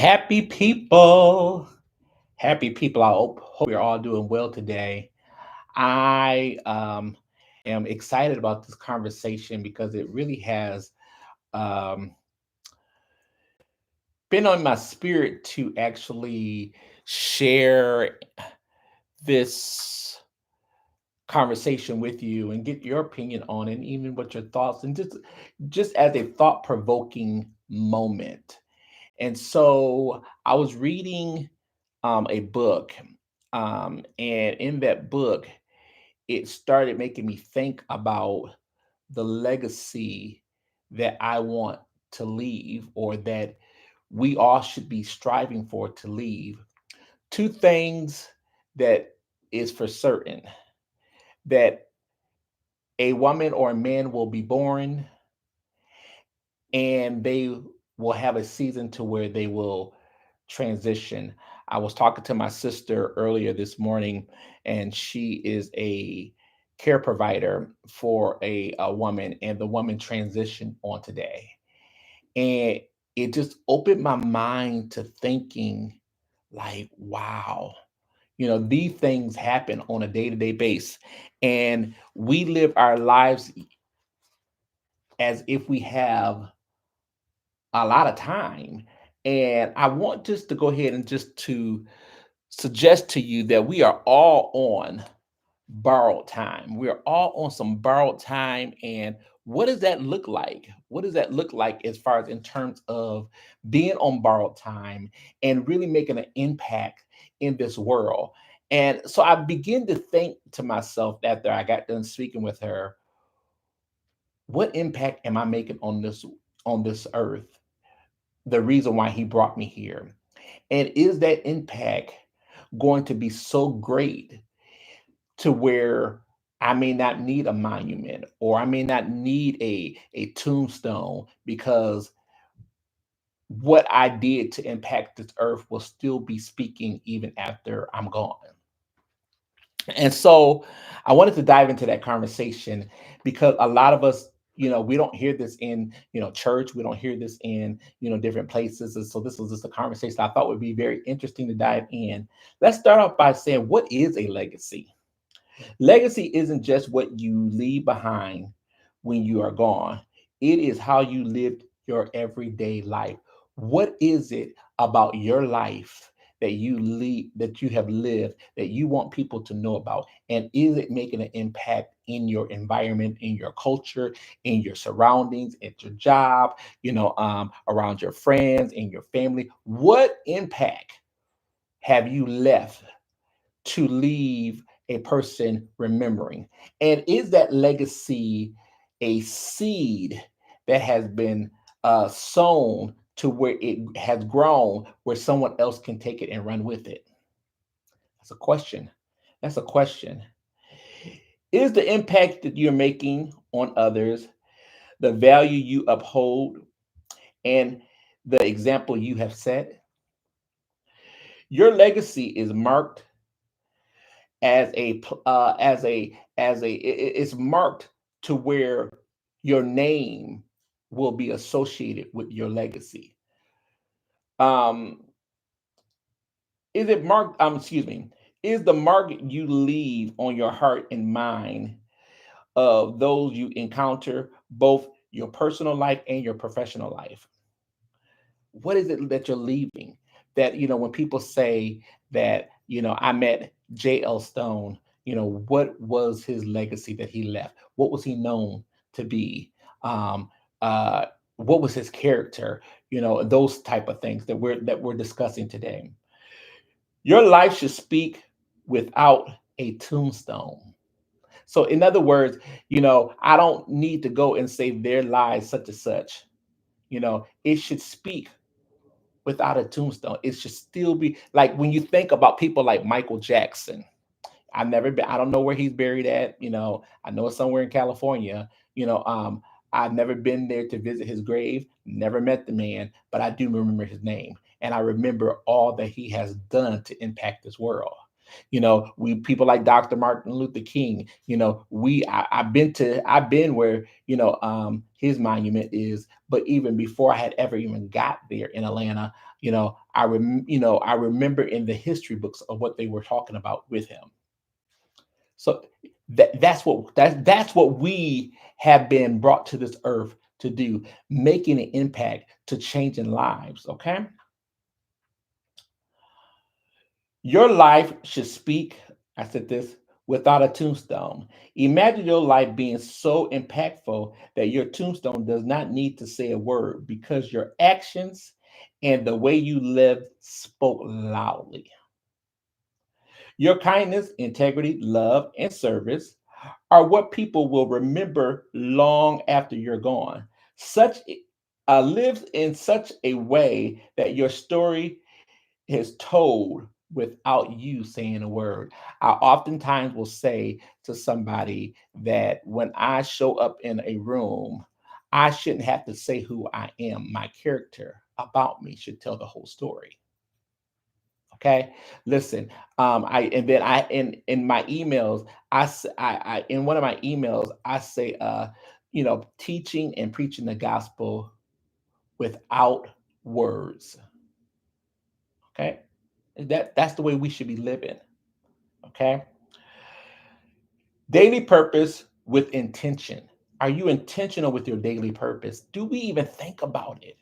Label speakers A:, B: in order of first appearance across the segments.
A: Happy people. Happy people. I hope you're all doing well today. I am excited about this conversation because it really has um, been on my spirit to actually share this conversation with you and get your opinion on it, and even what your thoughts and just as a thought provoking moment. And so I was reading a book, and in that book, it started making me think about the legacy that I want to leave, or that we all should be striving for to leave. Two things that is for certain: that a woman or a man will be born, and they will have a season to where they will transition. I was talking to my sister earlier this morning, and she is a care provider for a woman, and the woman transitioned on today. And it just opened my mind to thinking, like, wow, these things happen on a day to day basis. And we live our lives as if we have a lot of time. And I want just to go ahead and just to suggest to you that we are all on borrowed time. We're all on some borrowed time. And what does that look like? What does that look like as far as in terms of being on borrowed time and really making an impact in this world? And so I begin to think to myself after I got done speaking with her, what impact am I making on this earth? The reason why he brought me here. And is that impact going to be so great to where I may not need a monument, or I may not need a tombstone, because what I did to impact this earth will still be speaking even after I'm gone. And so I wanted to dive into that conversation because a lot of us, we don't hear this in, church. We don't hear this in, different places. And so this was just a conversation I thought would be very interesting to dive in. Let's start off by saying, what is a legacy? Legacy isn't just what you leave behind when you are gone. It is how you lived your everyday life. What is it about your life that you have lived that you want people to know about? And is it making an impact in your environment, in your culture, in your surroundings, at your job, around your friends, in your family? What impact have you left to leave a person remembering? And is that legacy a seed that has been sown to where it has grown, where someone else can take it and run with it? That's a question. That's a question. Is the impact that you're making on others, the value you uphold, and the example you have set? Your legacy is marked it's marked to where your name will be associated with your legacy. um is it marked excuse me is the mark you leave on your heart and mind of those you encounter, both your personal life and your professional life? What is it that you're leaving? That, when people say that, I met J.L. Stone, what was his legacy that he left? What was he known to be? um uh what was his character? Those type of things that we're discussing today. Your life should speak without a tombstone. So in other words, I don't need to go and say their lies such and such. It should speak without a tombstone. It should still be like when you think about people like Michael Jackson. I don't know where he's buried at. I know it's somewhere in California. I've never been there to visit his grave, never met the man, but I do remember his name. And I remember all that he has done to impact this world. We people like Dr. Martin Luther King. I've been where his monument is, but even before I had ever even got there in Atlanta, I remember in the history books of what they were talking about with him. So that's what we have been brought to this earth to do, making an impact to changing lives. Okay, your life should speak. I said this without a tombstone. Imagine your life being so impactful that your tombstone does not need to say a word because your actions and the way you live spoke loudly. Your kindness, integrity, love, and service are what people will remember long after you're gone. Such lives in such a way that your story is told without you saying a word. I oftentimes will say to somebody that when I show up in a room, I shouldn't have to say who I am. My character about me should tell the whole story. Okay, listen. I and then I in my emails, I in one of my emails, I say, teaching and preaching the gospel without words. Okay, that's the way we should be living. Okay, daily purpose with intention. Are you intentional with your daily purpose? Do we even think about it?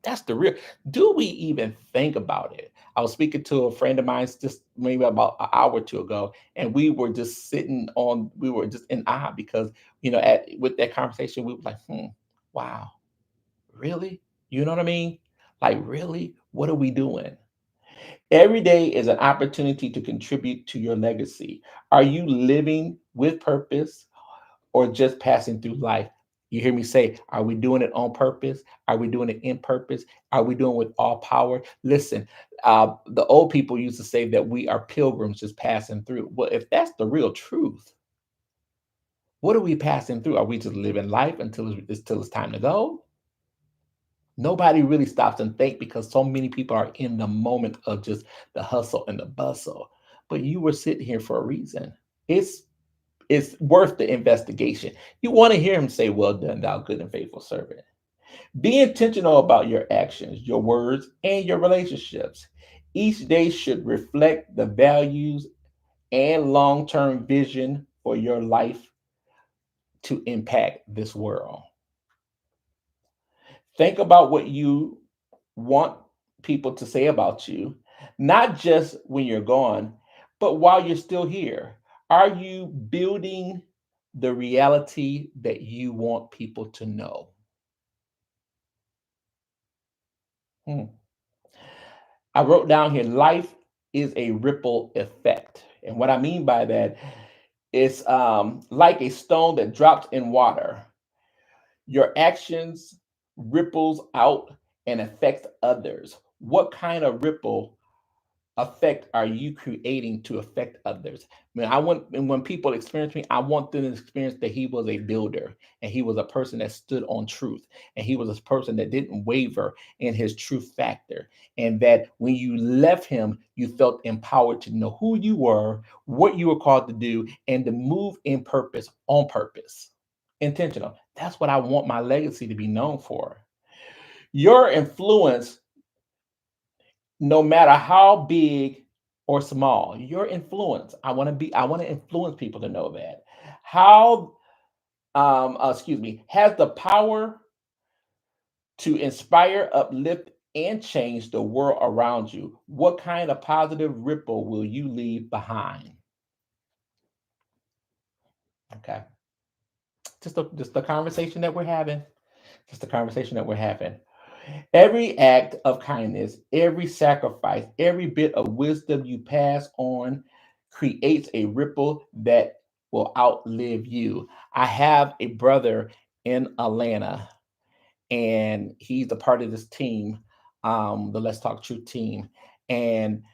A: That's the real. Do we even think about it? I was speaking to a friend of mine just maybe about an hour or two ago, and we were just we were just in awe because with that conversation, we were like, wow, really? You know what I mean? Like, really? What are we doing? Every day is an opportunity to contribute to your legacy. Are you living with purpose or just passing through life? You hear me say, are we doing it on purpose? Are we doing it in purpose? Are we doing it with all power? Listen, the old people used to say that we are pilgrims just passing through. Well, if that's the real truth, what are we passing through? Are we just living life until it's time to go? Nobody really stops and think because so many people are in the moment of just the hustle and the bustle. But you were sitting here for a reason. It's it's worth the investigation. You want to hear him say, "Well done, thou good and faithful servant." Be intentional about your actions, your words, and your relationships. Each day should reflect the values and long term vision for your life to impact this world. Think about what you want people to say about you, not just when you're gone, but while you're still here. Are you building the reality that you want people to know? Hmm. I wrote down here life is a ripple effect. And what I mean by that is like a stone that drops in water. Your actions ripples out and affects others. What kind of ripple effect are you creating to affect others? And when people experience me, I want them to experience that he was a builder and he was a person that stood on truth and he was a person that didn't waver in his truth factor. And that when you left him, you felt empowered to know who you were, what you were called to do, and to move in purpose on purpose. Intentional. That's what I want my legacy to be known for. Your influence, no matter how big or small, your influence. I want to influence people to know that. How excuse me, has the power to inspire, uplift, and change the world around you. What kind of positive ripple will you leave behind? Okay. Just the conversation that we're having. Just the conversation that we're having. Every act of kindness, every sacrifice, every bit of wisdom you pass on creates a ripple that will outlive you. I have a brother in Atlanta, and he's a part of this team, the Let's Talk Truth team. And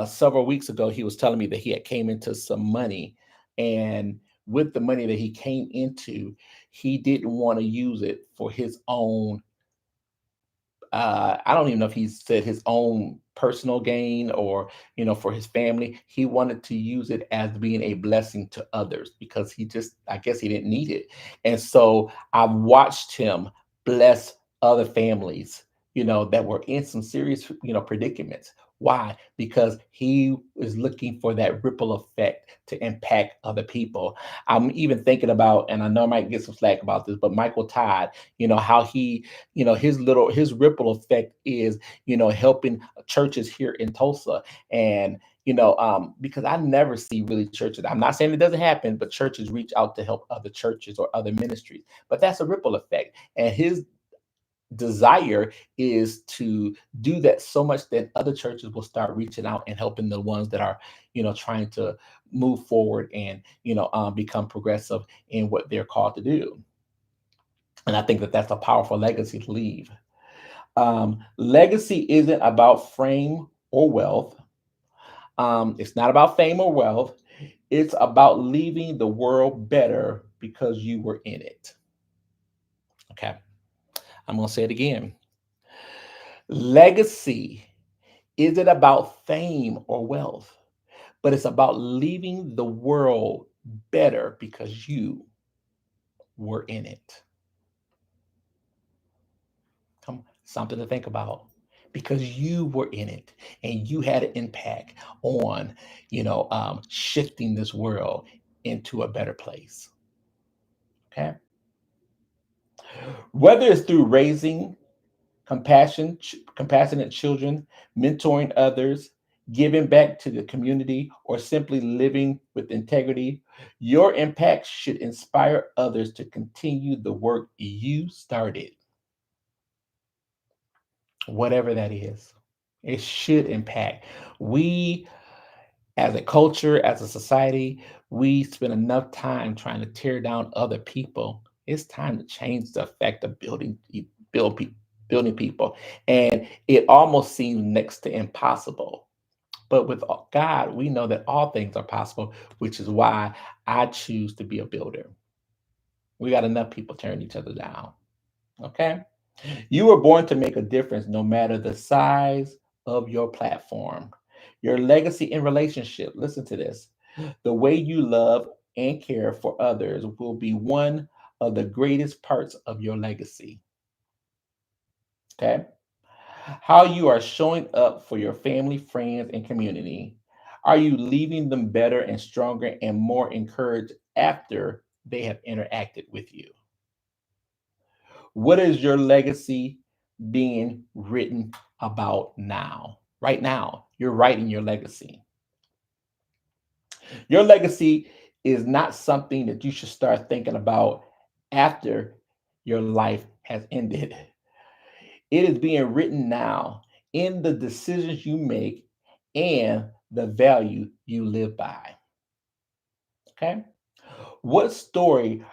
A: several weeks ago, he was telling me that he had came into some money, and with the money that he came into, he didn't want to use it for his own I don't even know if he said his own personal gain or for his family. He wanted to use it as being a blessing to others because he just, I guess, he didn't need it. And so I've watched him bless other families, that were in some serious, predicaments. Why? Because he is looking for that ripple effect to impact other people. I'm even thinking about, and I know I might get some slack about this, but Michael Todd, how he, his ripple effect is, helping churches here in Tulsa. And because I never see really churches. I'm not saying it doesn't happen, but churches reach out to help other churches or other ministries. But that's a ripple effect. And his desire is to do that so much that other churches will start reaching out and helping the ones that are, trying to move forward and, become progressive in what they're called to do. And I think that that's a powerful legacy to leave. Legacy isn't about fame or wealth. It's not about fame or wealth. It's about leaving the world better because you were in it. Okay. I'm going to say it again. Legacy isn't about fame or wealth, but it's about leaving the world better because you were in it. Something to think about because you were in it and you had an impact on, shifting this world into a better place. Okay. Whether it's through raising compassionate children, mentoring others, giving back to the community, or simply living with integrity, your impact should inspire others to continue the work you started, whatever that is. It should impact. We, as a culture, as a society, we spend enough time trying to tear down other people. It's time to change the effect of build people, building people. And it almost seems next to impossible. But with God, we know that all things are possible, which is why I choose to be a builder. We got enough people tearing each other down. Okay. You were born to make a difference no matter the size of your platform. Your legacy in relationship, listen to this. The way you love and care for others will be one of the greatest parts of your legacy. Okay. How you are showing up for your family, friends, and community. Are you leaving them better and stronger and more encouraged after they have interacted with you? What is your legacy being written about now? Right now, you're writing your legacy. Your legacy is not something that you should start thinking about after your life has ended. It is being written now in the decisions you make and the value you live by. Okay. What story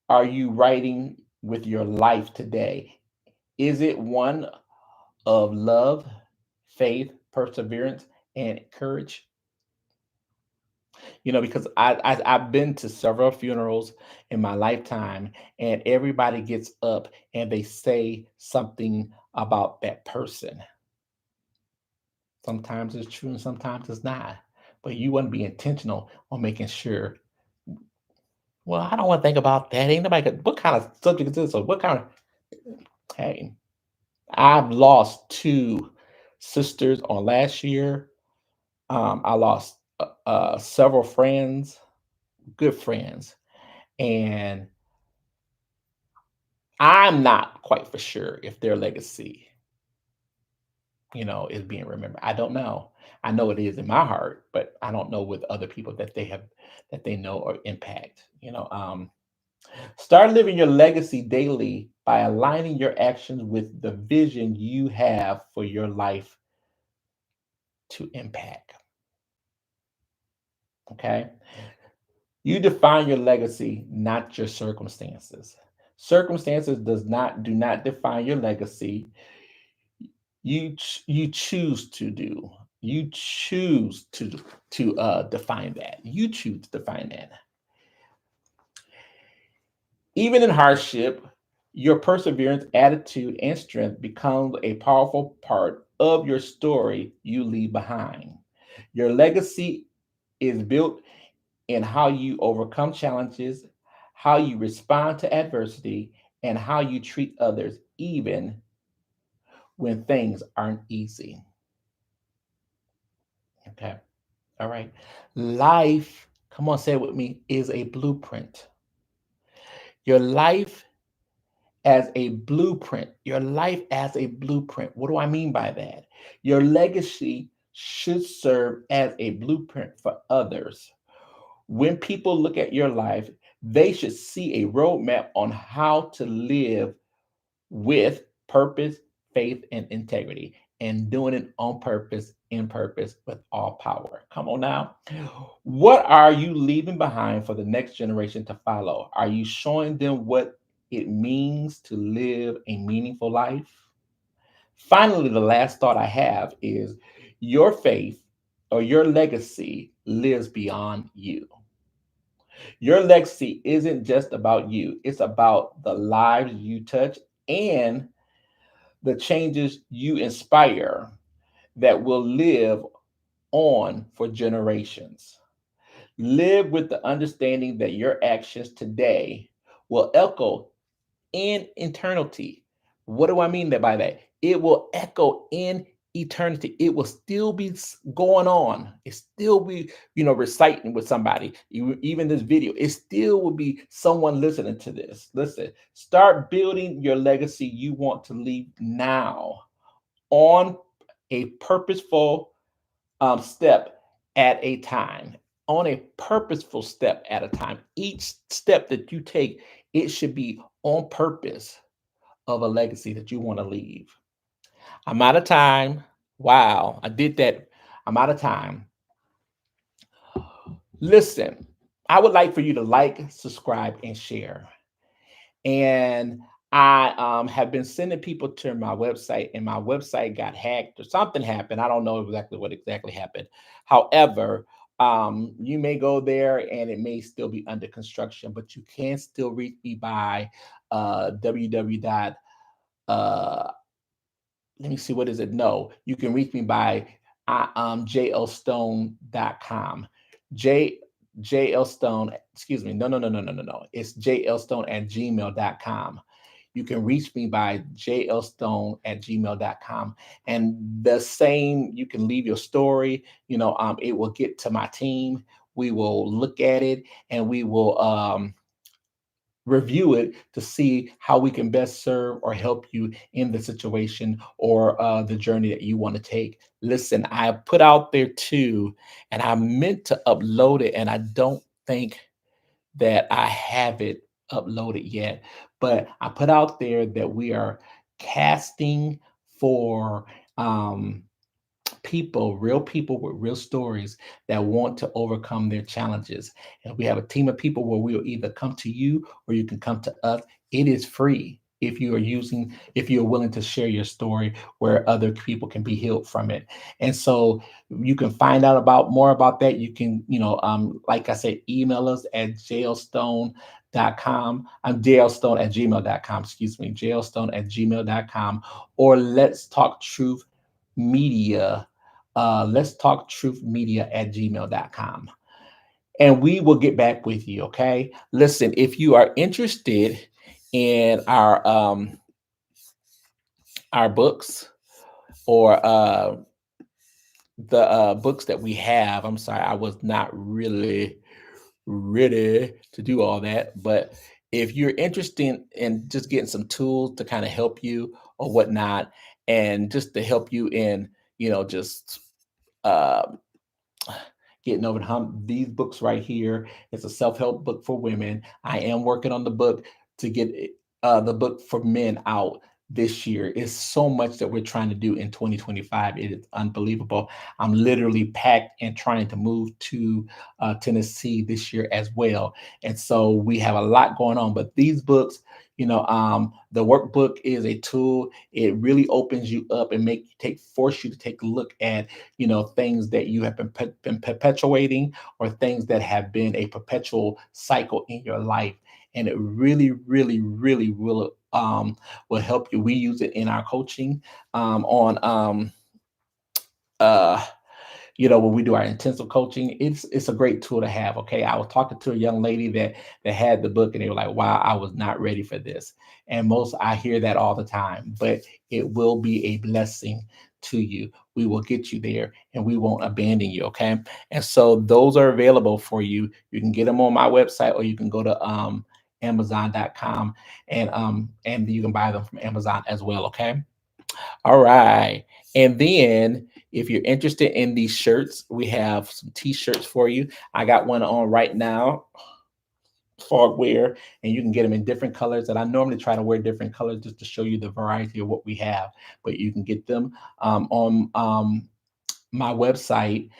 A: are you writing with your life today? Is it one of love, faith, perseverance, and courage? Because I've been to several funerals in my lifetime, and everybody gets up and they say something about that person. Sometimes it's true and sometimes it's not. But you want to be intentional on making sure. Well, I don't want to think about that. Ain't nobody. What kind of subject is this? Or what kind of? Hey, I've lost two sisters on last year. I lost several friends, good friends, and I'm not quite for sure if their legacy, is being remembered. I don't know. I know it is in my heart, but I don't know with other people that they know or impact. Start living your legacy daily by aligning your actions with the vision you have for your life to impact. Okay. You define your legacy, not your circumstances. Circumstances do not define your legacy. You choose to do. You choose to define that. You choose to define that. Even in hardship, your perseverance, attitude, and strength becomes a powerful part of your story you leave behind. Your legacy is built in how you overcome challenges, how you respond to adversity, and how you treat others, even when things aren't easy. Okay. All right. Life, come on, say it with me, is a blueprint. Your life as a blueprint. Your life as a blueprint. What do I mean by that? Your legacy should serve as a blueprint for others. When people look at your life, they should see a roadmap on how to live with purpose, faith, and integrity, and doing it on purpose, in purpose, with all power. Come on now. What are you leaving behind for the next generation to follow? Are you showing them what it means to live a meaningful life? Finally, the last thought I have is your faith or your legacy lives beyond you. Your legacy isn't just about you, it's about the lives you touch and the changes you inspire that will live on for generations. Live with the understanding that your actions today will echo in eternity. What do I mean by that? It will echo in eternity. It will still be going on. It still be, reciting with somebody. Even this video, it still will be someone listening to this. Listen, start building your legacy you want to leave now on a purposeful step at a time. On a purposeful step at a time. Each step that you take, it should be on purpose of a legacy that you want to leave. I'm out of time. Wow, I did that. I'm out of time. Listen, I would like for you to like, subscribe, and share. And I have been sending people to my website, and my website got hacked or something happened. I don't know exactly what exactly happened. However, you may go there and it may still be under construction, but you can still reach me by www dot let me see, what is it? No, you can reach me by jlstone.com. J jlstone, excuse me. No, no, no, no, no, no, no. It's jlstone at gmail.com. You can reach me by jlstone at gmail.com. And the same, you can leave your story. It will get to my team. We will look at it and we will review it to see how we can best serve or help you in the situation or the journey that you want to take. Listen, I put out there too, and I meant to upload it, and I don't think that I have it uploaded yet. But I put out there that we are casting for real people with real stories that want to overcome their challenges. And we have a team of people where we'll either come to you or you can come to us. It is free if you're willing to share your story where other people can be healed from it. And so you can find out about more about that. You can, like I said, email us at jailstone.com. I'm jailstone at gmail.com, excuse me, jailstone at gmail.com, or media let's talk truth media at gmail.com, and we will get back with you. Okay, listen, if you are interested in our books or the books that we have, I'm sorry, I was not really ready to do all that, but if you're interested in just getting some tools to kind of help you or whatnot, and just to help you in, just uh, getting over the hump. These books right here, it's a self-help book for women. I am working on the book to get the book for men out this year. It's so much that we're trying to do in 2025. It is unbelievable. I'm literally packed and trying to move to Tennessee this year as well. And so we have a lot going on, but these books, the workbook is a tool. It really opens you up and force you to take a look at, things that you have been perpetuating, or things that have been a perpetual cycle in your life. And it really, really, really will help you. We use it in our coaching on uh when we do our intensive coaching, it's a great tool to have. Okay, I was talking to a young lady that had the book, and they were like, "Wow, I was not ready for this." And most I hear that all the time, but it will be a blessing to you. We will get you there, and we won't abandon you. Okay, and so those are available for you. You can get them on my website, or you can go to Amazon.com, and you can buy them from Amazon as well. Okay. All right. And then if you're interested in these shirts, we have some t-shirts for you. I got one on right now, fog wear, and you can get them in different colors. And I normally try to wear different colors just to show you the variety of what we have. But you can get them on my website,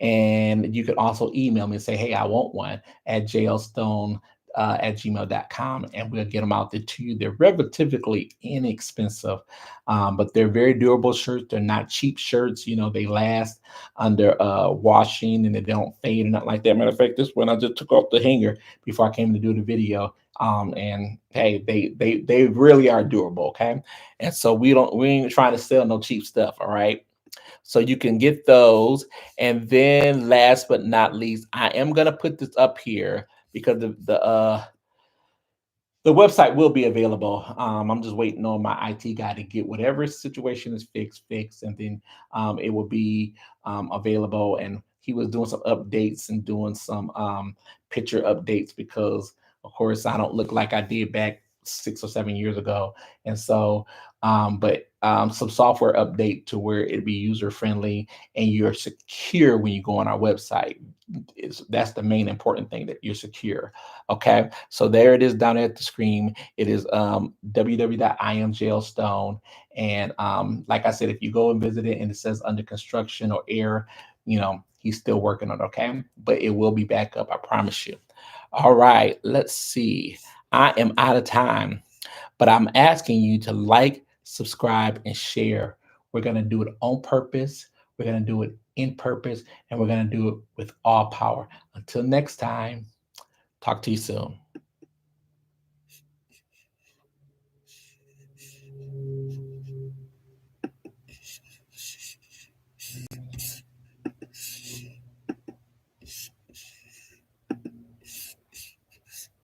A: and you can also email me and say, hey, I want one at jlstone at gmail.com, and we'll get them out there to you. They're relatively inexpensive, but they're very durable shirts. They're not cheap shirts. They last under washing, and they don't fade or nothing like that. Matter of fact, this one I just took off the hanger before I came to do the video. And hey, they really are durable. Okay. And so we ain't trying to sell no cheap stuff. All right. So you can get those. And then last but not least, I am gonna put this up here because the website will be available. I'm just waiting on my IT guy to get whatever situation is fixed, and then it will be available. And he was doing some updates and doing some picture updates because, of course, I don't look like I did back 6 or 7 years ago. And so, but some software update to where it'd be user friendly and you're secure when you go on our website. That's the main important thing, that you're secure. Okay, so there it is down at the screen. It is www.imjailstone. And like I said, if you go and visit it and it says under construction or air, he's still working on it. Okay, but it will be back up, I promise you. All right, let's see. I am out of time, but I'm asking you to like, subscribe, and share. We're going to do it on purpose. We're going to do it in purpose, and we're going to do it with all power. Until next time, talk to you soon.